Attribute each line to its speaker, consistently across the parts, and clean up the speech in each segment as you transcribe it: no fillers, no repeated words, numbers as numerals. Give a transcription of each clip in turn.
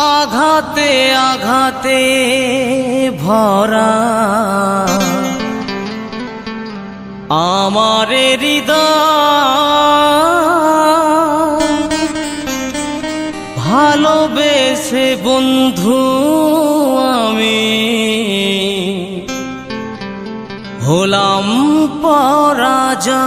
Speaker 1: আঘাতে আঘাতে ভরা আমার হৃদয়, ভালোবেসে বন্ধু আমি হলাম পরাজয়।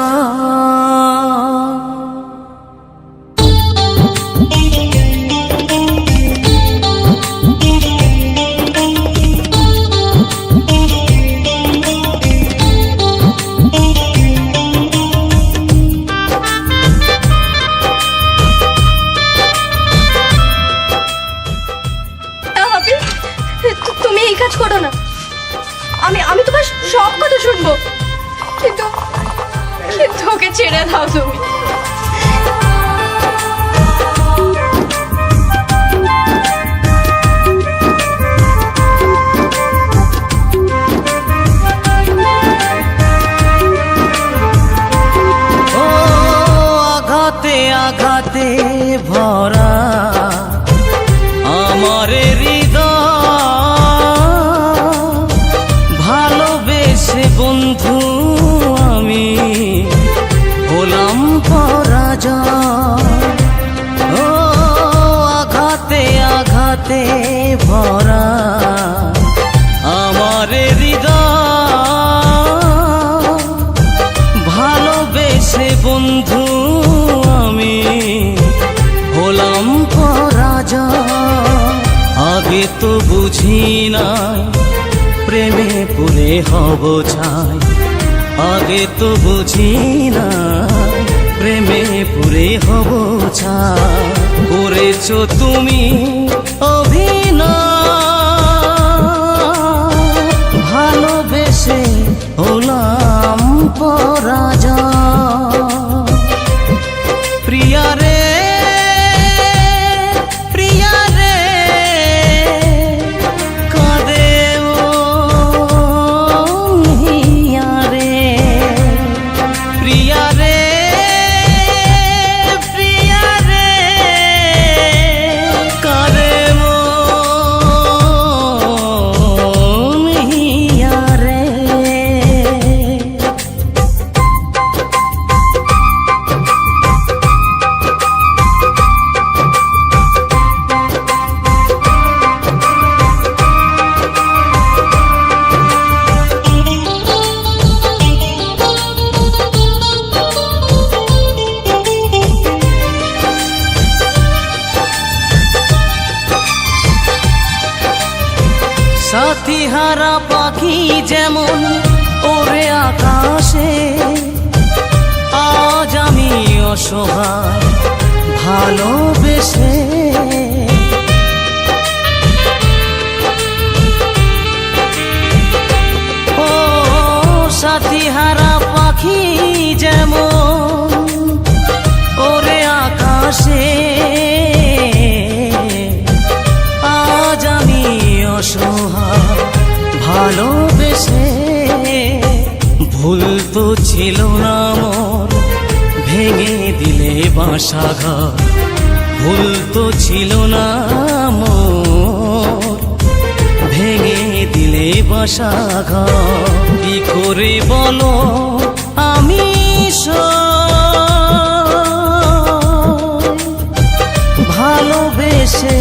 Speaker 2: তুমি এই কাজ করো না, আমি তোমার সব কথা শুনবো, কিন্তু ওকে ছেড়ে দাও তুমি।
Speaker 1: ও আঘাতে আঘাতে ভরা আমার বন্ধু আমি হলাম পরাজয়। ও আঘাতে আঘাতে ভরা আমার হৃদয়, ভালোবেসে বন্ধু আমি হলাম পরাজয়। আগে তো বুঝি নাই প্রেমে পড়ে হব ছাই, আগে তো বুঝি না প্রেমে পড়ে হব ছাই। করেছো তুমি অভিনয়, ভালোবেসে হলাম পরাজয়। প্রিয়া রে সাথী হারা পাখি যেমন ওরে আকাশে, আজ আমি অসহায় ভালোবেসে। ও সাথী হারা পাখি যেমন ওরে আকাশে, আজ আমি অসহায় ভালোবেসে। ভুল তো ছিল না মোর, ভেঙে দিলে বাসাঘর। ভুল তো ছিল না মোর, ভেঙে দিলে বাসাঘর। কি করে বলো আমি ভালোবেসে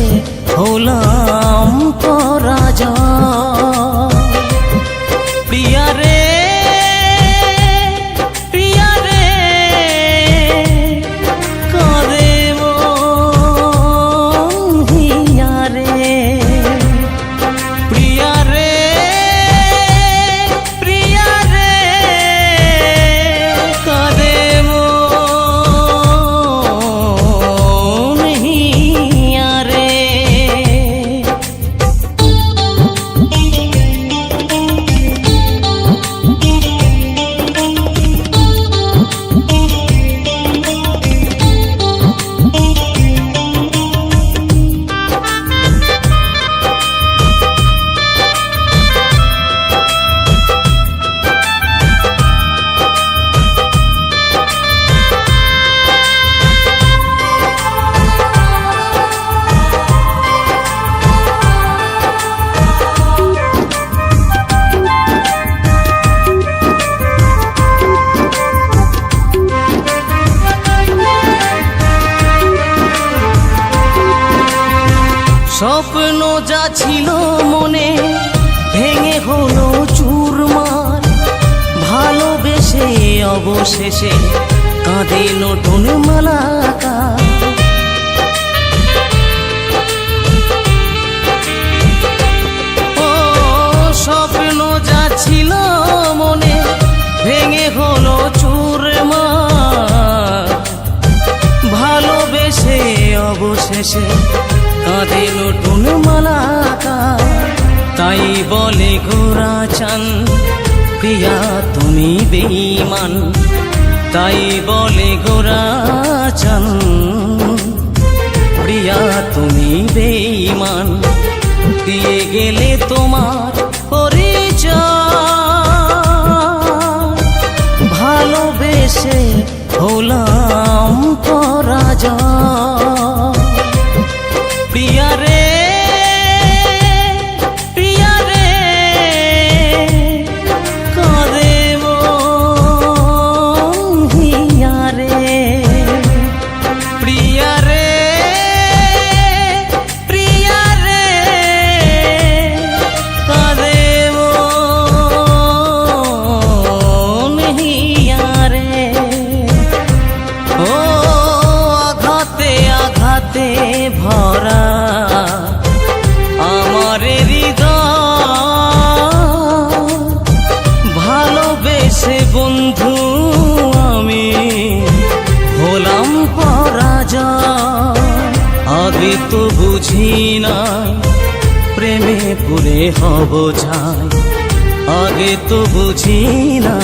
Speaker 1: হলাম পরাজয়। প্রিয়া রে কাঁদে মন হিয়া রে। প্রিয়া রে কাঁদে মন হিয়া রে। স্বপ্ন যা ছিল মনে ভেঙে হলো চুরমার, ভালোবেসে অবশেষে কাঁদে নতুন মালাকা। ও স্বপ্ন যা ছিল মনে ভেঙে হলো চুরমার, ভালোবেসে অবশেষে কাঁদে নতুন মালাকা। তাই বলে গোরা চান প্রিয়া তুমি বেঈমান, তাই বলে গোরা চান প্রিয়া তুমি বেঈমান। দিয়ে গেলে তোমার পরিচয়, ভালোবেসে হলাম পরাজয়। প্রিয়া রে প্রিয়া রে কাঁদে মন হিয়া রে। প্রিয়া রে প্রিয়া রে কাঁদে মন হিয়া রে। ও আঘাতে আঘাতে ভরা আমার হৃদয়, ভালোবেসে বন্ধু আমি হলাম পরাজয়। আগে তো বুঝি নাই প্রেমে পুরে হব ছাই, আগে তো বুঝি না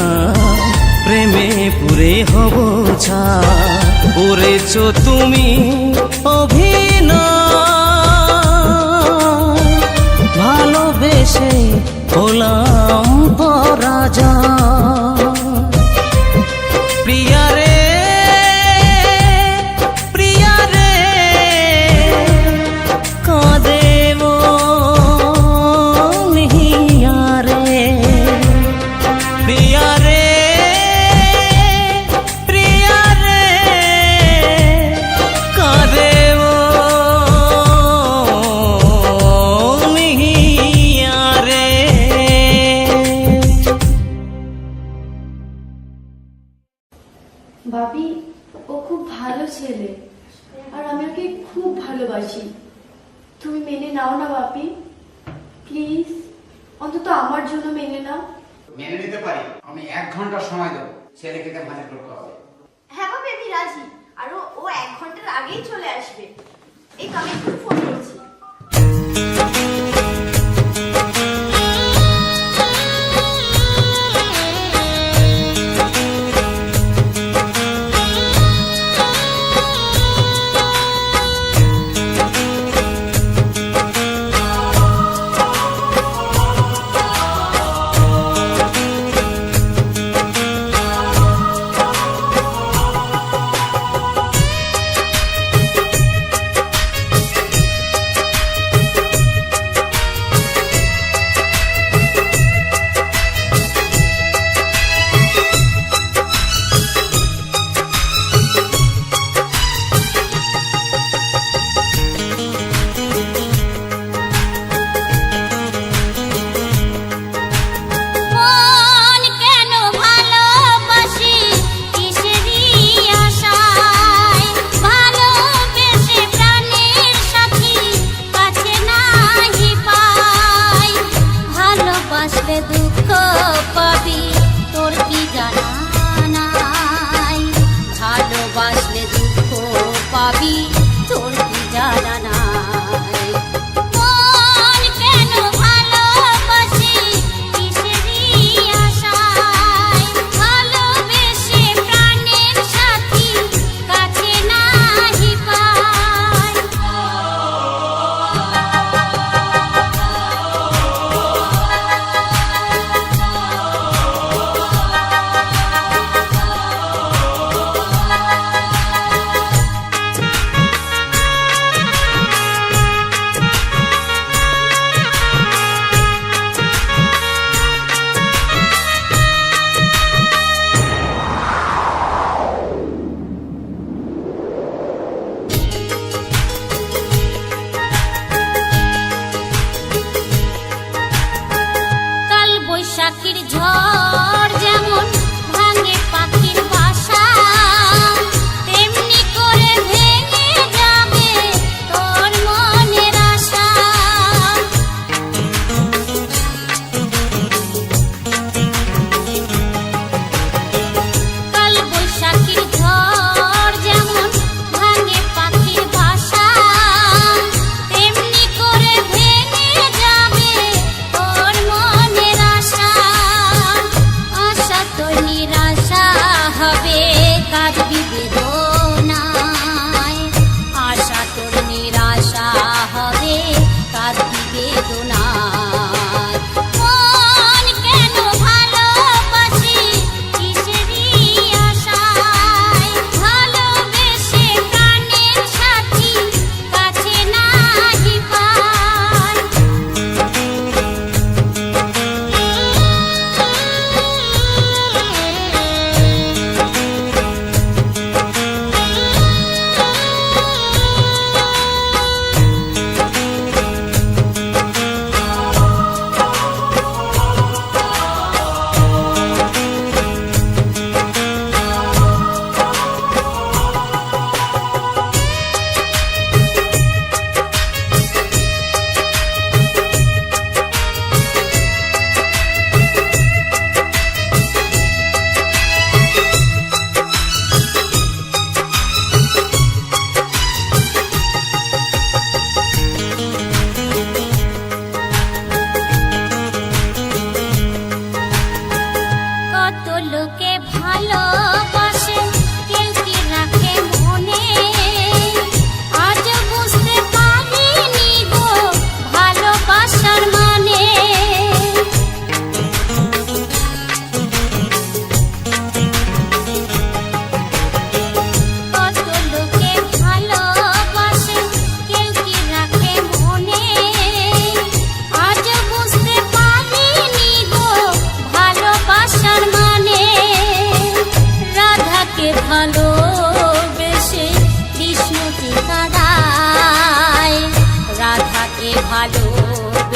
Speaker 1: প্রেমে পুরে হব ছাই। করেছ তুমি অভিনয়, ভালোবেসে হলাম পরাজয়। প্রিয়া রে প্রিয়া রে কাঁদে মন হিয়া রে। প্রিয়া রে প্রিয়া রে কাঁদে মন হিয়া রে।
Speaker 2: ভাবি ও খুব ভালো ছেলে, আর আমি ওকে খুব ভালোবাসি। তুমি মেনে নাও না বাপি, প্লিজ অন্তত আমার জন্য মেনে নাও।
Speaker 3: মেনে নিতে পারি, আমি 1 ঘন্টা সময় দেবো ছেলেকে ম্যানেজ করতে হবে।
Speaker 4: হ্যাঁ বাবা আমি রাজি, আর ও 1 ঘন্টার আগেই চলে আসবে। এই তো আমি একটু ফোন করছি।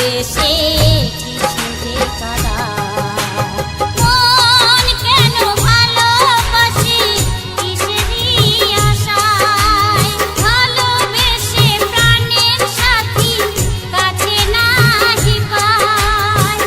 Speaker 5: ভালোবেসে কিসে যে কাঁদায়। মন কেন ভালোবাসি কিসেরই আশায়, ভালোবেসে প্রাণের সাথী কাছে নাহি পায়।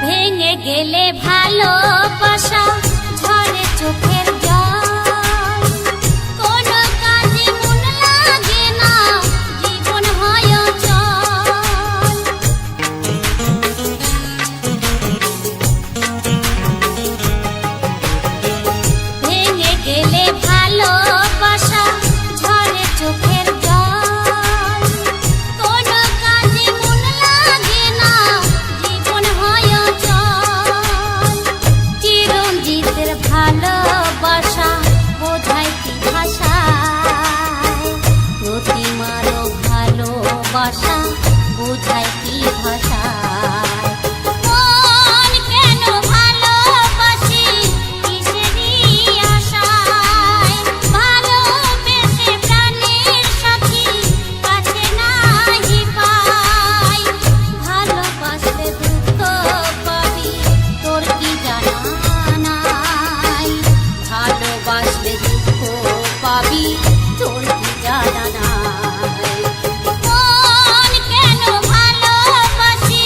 Speaker 5: ভেঙে গেলে ভালোবাসা ঝরে চোখের জল, কোনো কাজে মন লাগে না, জীবন হয় অচল। ভেঙে গেলে ভালোবাসা ঝরে চোখের জল, কোনো কাজে মন লাগে না, জীবন হয় অচল। চিরঞ্জিতের ভালোবাসা বোঝায় কি ভাষায়, প্রতিমারও ভালোবাসা বোঝায় কি ভাষায়। মন কেন ভালোবাসি কিসেরই আশায়, ভালোবেসে প্রাণের সাথী কাছে নাহি পাই। ভালোবাসলে দুঃখ পাবি তোর কি জানা নাই, ভালোবাসলে দুঃখ পাবি তোর কি জানা নাই। মন কেন ভালোবাসি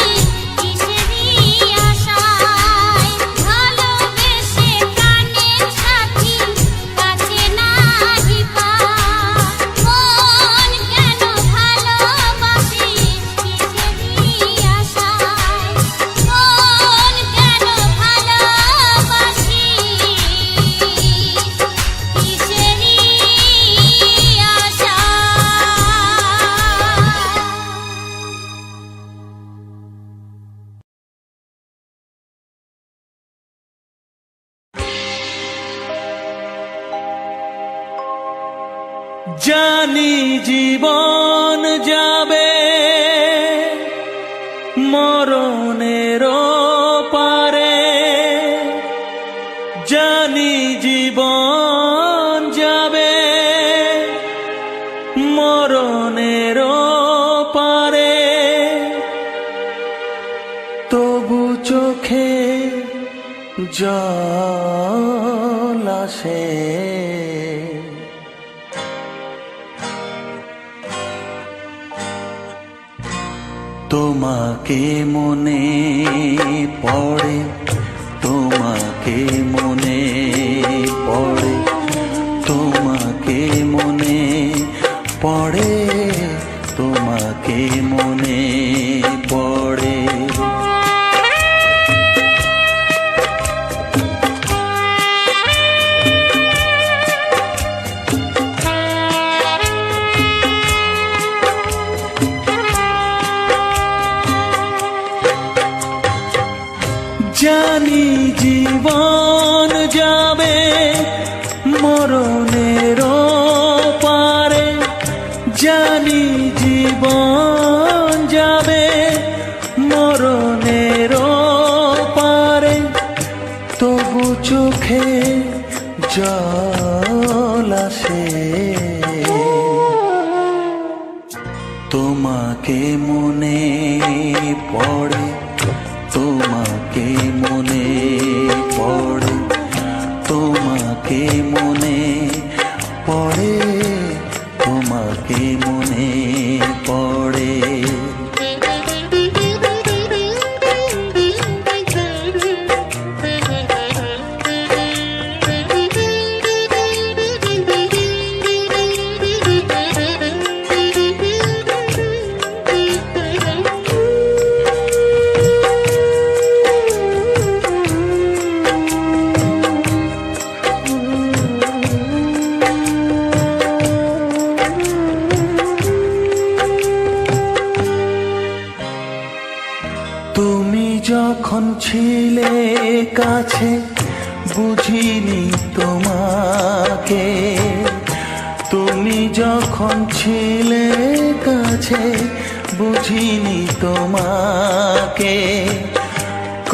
Speaker 5: কিসেরই আশায়, ভালোবেসে প্রাণের সাথী কাছে নাহি পাই। মন কেন ভালোবাসি কিসেরই আশায়, মন কেন ভালোবাসি কিসেরই আশায়।
Speaker 1: জানি জীবন যাবে মরণের পারে, জানি জীবন যাবে মরণের পারে, তবু চোখে জল আসে। তোমাকে মনে পড়ে, তোমাকে মনে পড়ে, তোমাকে মনে পড়ে, তোমাকে মনে পড়ে। জানি জীবন যাবে মরণের পারে, জানি জীবন যাবে মরণের পারে, তবু চোখে জল আসে। তোমাকে মনে পড়ে, তোমাকে মনে পড়ে, তোমাকে মনে পড়ে, তোমাকে মনে পড়ে। ছিলে কাছে বুঝিনি তোমাকে, তুমি যখন ছিলে কাছে বুঝিনি তোমাকে,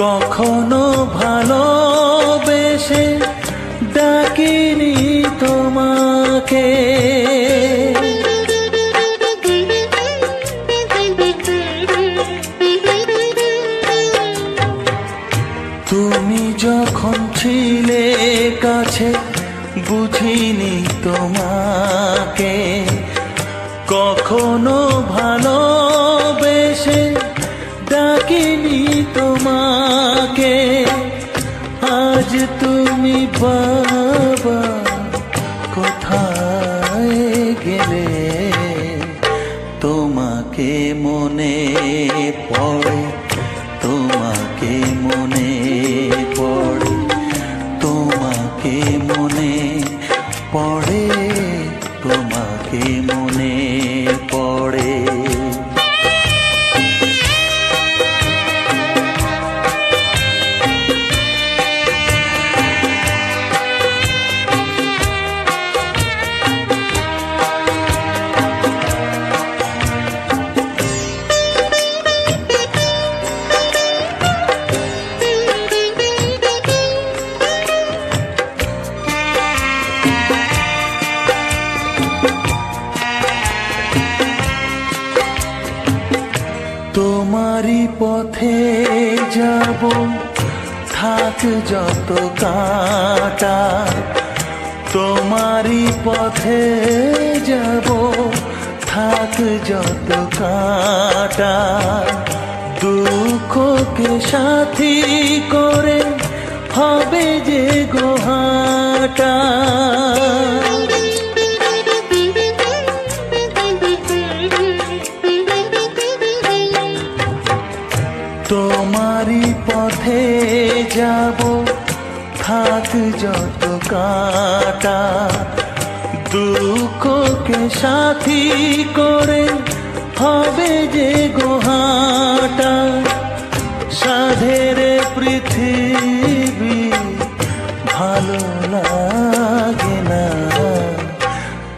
Speaker 1: কখনো ভালোবেসে ডাকিনি তোমাকে। তুমি যখন ছিলে কাছে বুঝিনি তোমাকে, কখনো ভালোবেসে ডাকিনি তোমাকে। আজ তুমি বাবা কোথায় গেলে, তোমাকে মনে পড়ে, তোমাকে মনে পড়ে, তোমাকে মনে পড়ে, তোমাকে মনে পড়ে। তোমারই পথে যাব, থাক যত কাঁটা, তোমারই পথে যাব, থাক যত কাঁটা। দুঃখকে সাথী করে হবে যে গোহাটা। তোমারই পথে যাব, থাক যত কাঁটা, দুঃখকে সাথী করে হবে যে গোহাটা। সাধের পৃথিবী ভালো লাগে না,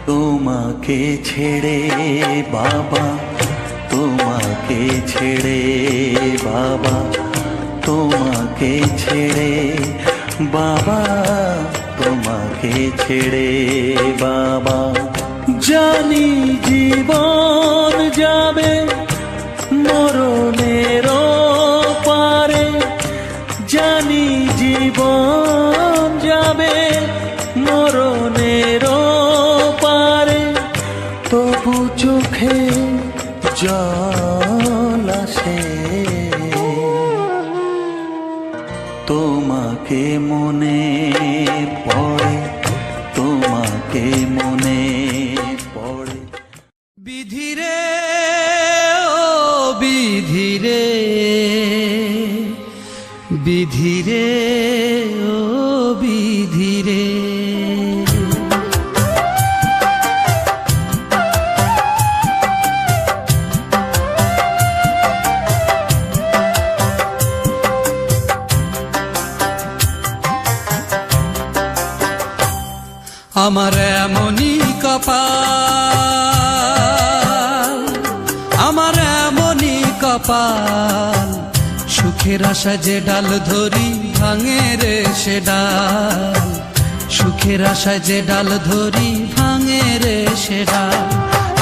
Speaker 1: তোমাকে ছেড়ে বাবা, তোমাকে ছেড়ে বাবা, তোমাকে ছেড়ে বাবা, তোমাকে ছেড়ে বাবা। জানি জীবন যাবে মরণের পারে, জানি জীবন যাবে মরণের পারে, তবু চোখে জল আসে, তোমাকে মনে পড়ে, তোমাকে মনে পড়ে। বিধিরে ও বিধিরে, বিধিরে ও বিধিরে।
Speaker 6: আমার এমনই কপাল, আমার এমনই কপাল, সুখের আশা যে ডাল ধরি ভাঙে রে সে ডাল, সুখের আশা যে ডাল ধরি ভাঙে রে সে ডাল।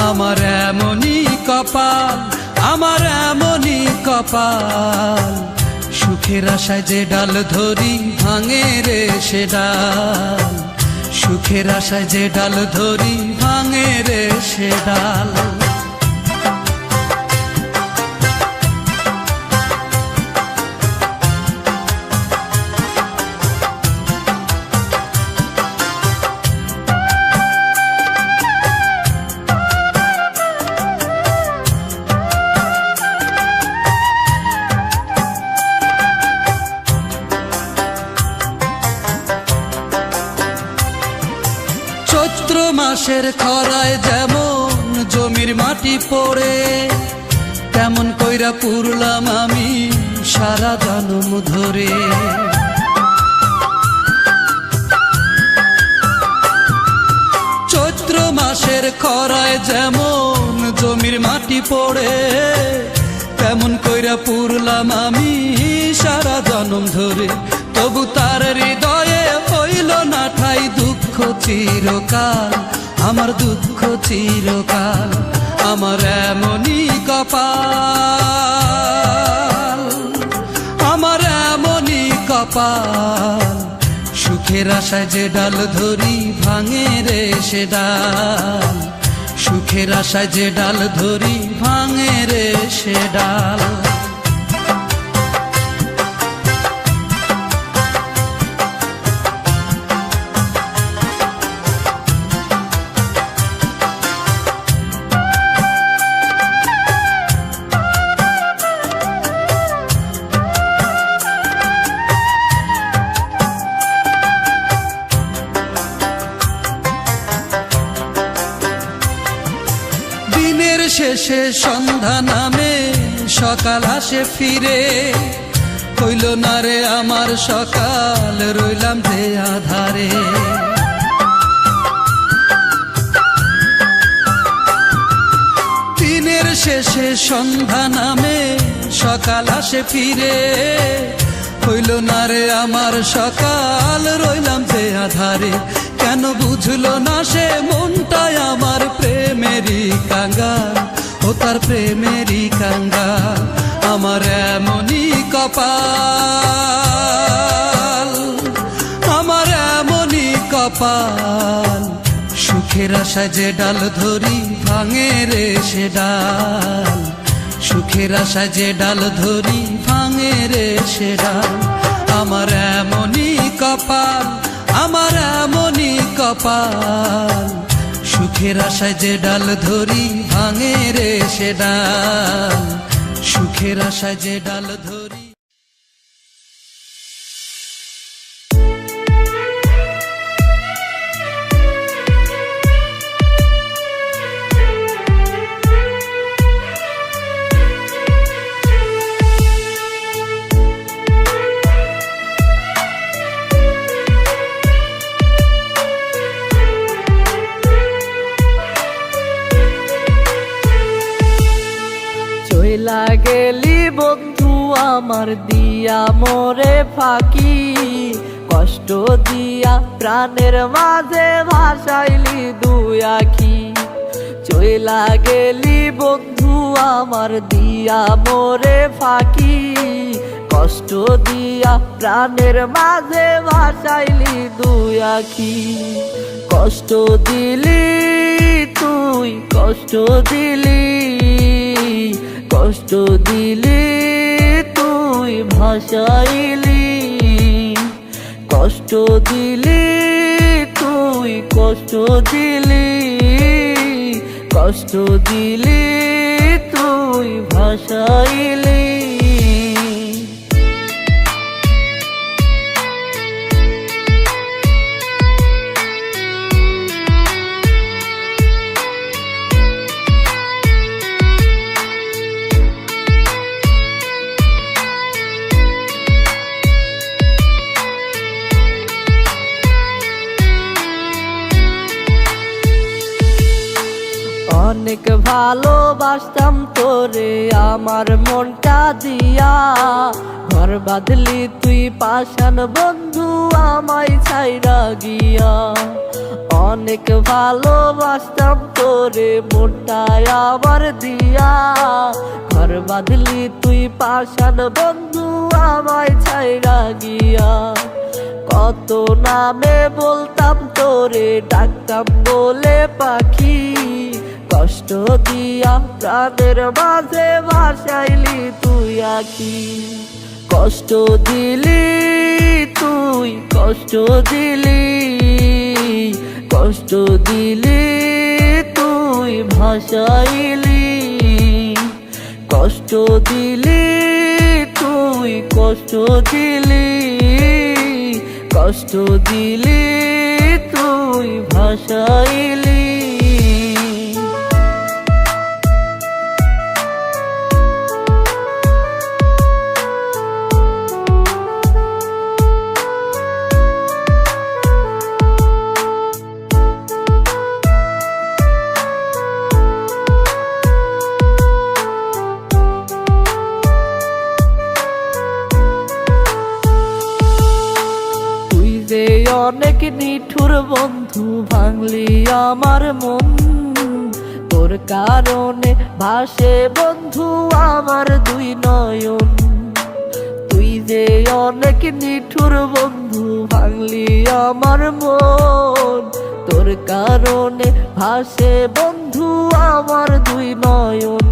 Speaker 6: আমার এমনই কপাল, আমার এমনই কপাল, সুখের আশা যে ডাল ধরি ভাঙে রে সে ডাল, সুখের আশায় যে ডাল ধরি ভাঙে রে সে ডাল। চৈত্র মাসের খরায় যেমন জমির মাটি পড়ে, তেমন কইরা পুরলাম আমি সারা জনম ধরে। চৈত্র মাসের খরায় যেমন জমির মাটি পড়ে, তেমন কইরা পুরলাম আমি সারা জনম ধরে। তবু তার হৃদয়ে হইল না ঠাই দুঃখ চিরকাল, আমার দুঃখ চিরকাল। আমার এমনই কপাল, আমার এমনই কপাল, সুখের আশায় যে ডাল ধরি ভাঙে রে সে ডাল, সুখের আশায় যে ডাল ধরি ভাঙে রে সে ডাল। দিনের শেষে সন্ধ্যা নামে সকাল আসে ফিরে, হইল না রে আমার সকাল, রইলাম যে আধারে। দিনের শেষে সন্ধ্যা নামে সকাল আসে ফিরে, হইল না রে আমার সকাল, রইলাম যে আধারে। কেন বুঝলো না সে মনটাই আমার প্রেমেরই কাঙ্গাল, ও তার প্রেমেরই কাঙ্গাল। আমার এমনই কপাল, আমার এমনই কপাল, সুখের আশায় যে ডাল ধরি ভাঙে রে সে ডাল, সুখের আশায় যে ডাল ধরি ভাঙে রে সে ডাল। আমার এমনই কপাল, আমার এমনই কপাল, সুখের আশায় যে ডাল ধরি ভাঙে রে সে ডাল, সুখের আশায় যে ডাল ধরি।
Speaker 7: চইলা গেলি বন্ধু আমার দিয়া মোরে ফাঁকি, কষ্ট দিয়া প্রাণের মাঝে ভাসাইলি দুই আখি। চইলা গেলি বন্ধু আমার দিয়া মোরে ফাঁকি, কষ্ট দিয়া প্রাণের মাঝে ভাসাইলি দুই আখি। কষ্ট দিলি তুই, কষ্ট দিলি, কষ্ট দিলি তুই ভাসাইলি, কষ্ট দিলি তুই, কষ্ট দিলি, কষ্ট দিলি তুই ভাসাইলি। অনেক ভালোবাসতাম তোরে আমার মনটা দিয়া, ঘর বাঁধলি তুই পাষাণ বন্ধু আমায় ছাইরা গিয়া। অনেক ভালোবাসতাম তোরে মনটা আমার দিয়া, ঘর বাঁধলি তুই পাষাণ বন্ধু আমায় ছাইরা গিয়া। কত নামে বলতাম তোরে ডাকতাম বলে পাখি, কষ্ট দিয়া প্রাণের মাঝে ভাসাইলি তুই আখি। কষ্ট দিলি তুই, কষ্ট দিলি, কষ্ট দিলি তুই ভাসাইলি, কষ্ট দিলি তুই, কষ্ট দিলি, কষ্ট দিলি তুই ভাসাইলি। নিঠুর বন্ধু ভাঙলি আমার মন, তোর কারণে ভাসে বন্ধু আমার দুই নয়ন। তুই যে অনেক নিঠুর বন্ধু ভাঙলি আমার মন, তোর কারণে ভাসে বন্ধু আমার দুই নয়ন।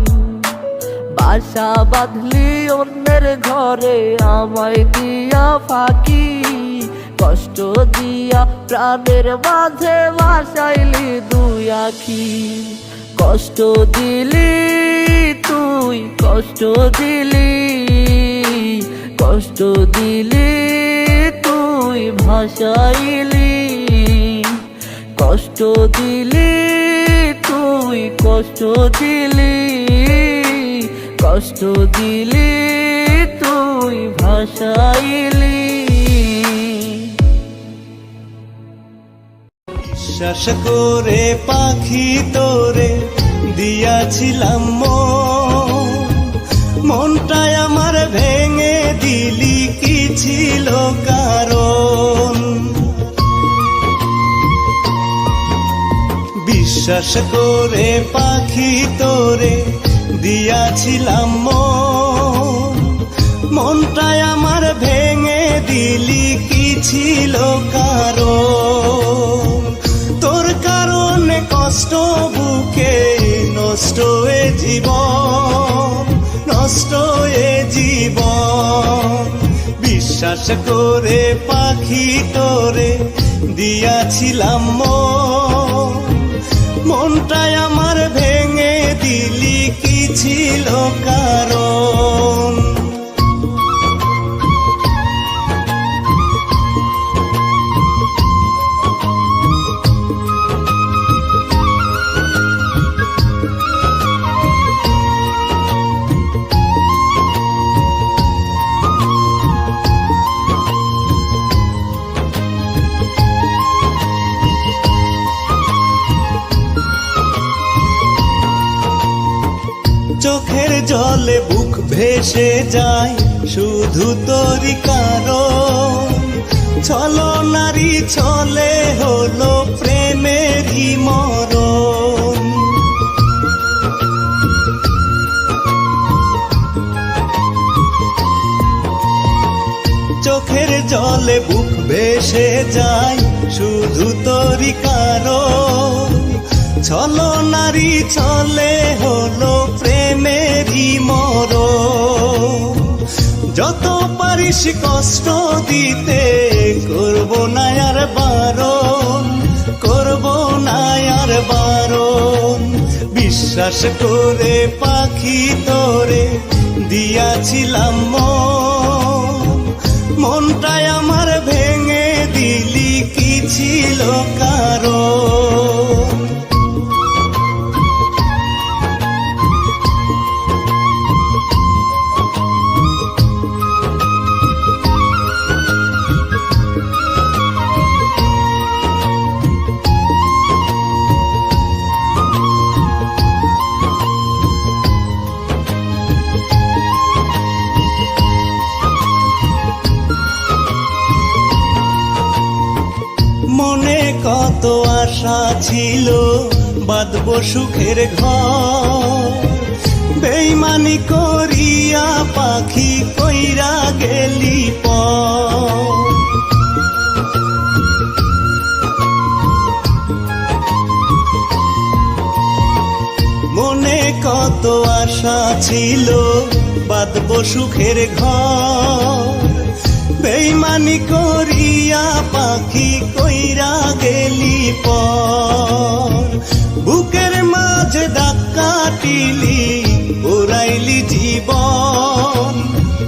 Speaker 7: বাসা বাঁধলি অন্যের ঘরে আমায় দিয়া ফাঁকি, কষ্ট দিয়া প্রাণের মাঝে ভাসাইলি দুই আখি। কষ্ট দিলি তুই, কষ্ট দিলি, কষ্ট দিলি তুই ভাসাইলি, কষ্ট দিলি তুই, কষ্ট দিলি, কষ্ট দিলি তুই ভাসাইলি।
Speaker 8: বিশ্বাস করে পাখি তোরে দিয়াছিলাম মন, মনটাই আমার ভেঙে দিলি কি ছিল কারণ। বিশ্বাস করে পাখি তোরে দিয়াছিলাম মন, মনটাই আমার ভেঙে দিলি কি ছিল কারণ। তোর কারণে কষ্ট বুকে নষ্ট এ জীবন, নষ্ট এ জীবন। বিশ্বাস করে পাখি তোরে দিয়াছিলাম মন, মনটাই আমার ভেঙে দিলি কি ছিল কারণ। চোখের জলে বুক ভেসে যায় শুধু তোরই কারণ। ছলো নারী ছলে হলো প্রেমেরই মরণ। চোখের জলে বুক ভেসে যায় শুধু তোরই কারণ। ছলো নারী ছলে হলো প্রেমেরই মরণ। যত পারিস কষ্ট দিতে করব না আর বারণ, করব না আর বারণ। বিশ্বাস করে পাখি তোরে দিয়াছিলাম মন, মনটাই আমার ভেঙে দিলি কি ছিল কারণ। মনে কত আশা ছিল বাঁধব সুখের ঘর, বেইমানি করিয়া পাখি কইরা গেলি পর। মনে কত আশা ছিল বাঁধব সুখের ঘর, বেইমানি করিয়া পাখি কইরা গেলি পর। বুকের মাঝে দাগ কাটিলি পোড়াইলি জীবন,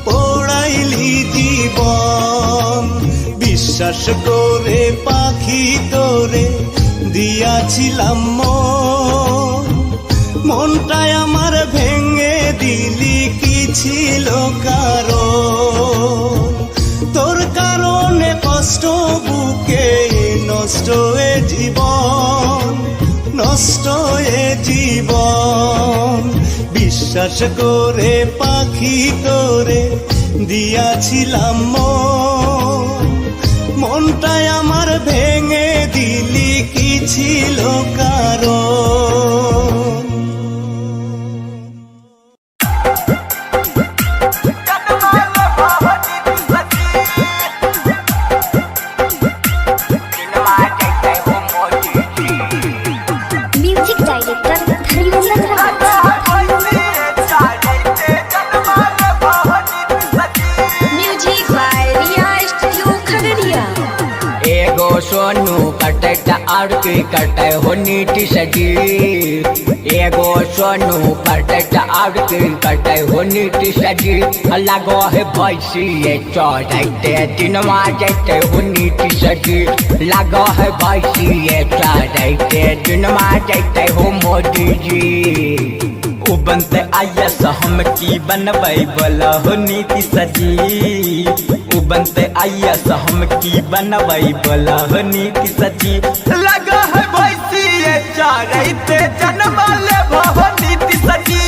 Speaker 8: পোড়াইলি জীবন। বিশ্বাস করে পাখি তোরে দিয়াছিলাম মন, মনটাই আমার ভেঙে দিলি কি ছিল কারণ। তোর কারণে কষ্ট বুকে নষ্ট এ জীবন, নষ্ট এ জীবন। বিশ্বাস করে পাখি তোরে দিয়াছিলাম মন, মনটাই আমার ভেঙে দিলি কি ছিল কারণ?
Speaker 5: Music director Dharmendra music by Riya studio Khagaria.
Speaker 9: एगो सोनू कटे और की कटे हो नीति सजी, एगो सोनू कटे और की कटे हो नीति सजी। लगो है भैंसी चढ़ते दिनवा जैते हो नीति सजी, लगो है भैंसी चढ़ते दिनवा जैते हो मोदी जी।
Speaker 10: उ बनते आयस हम की बनबै बोला हो नीति सजी, उ बनते आयस हम की बनबै बोला हो नीति सजी। लगा है भैंसी चढ़ते जन्म ले नीति सजी,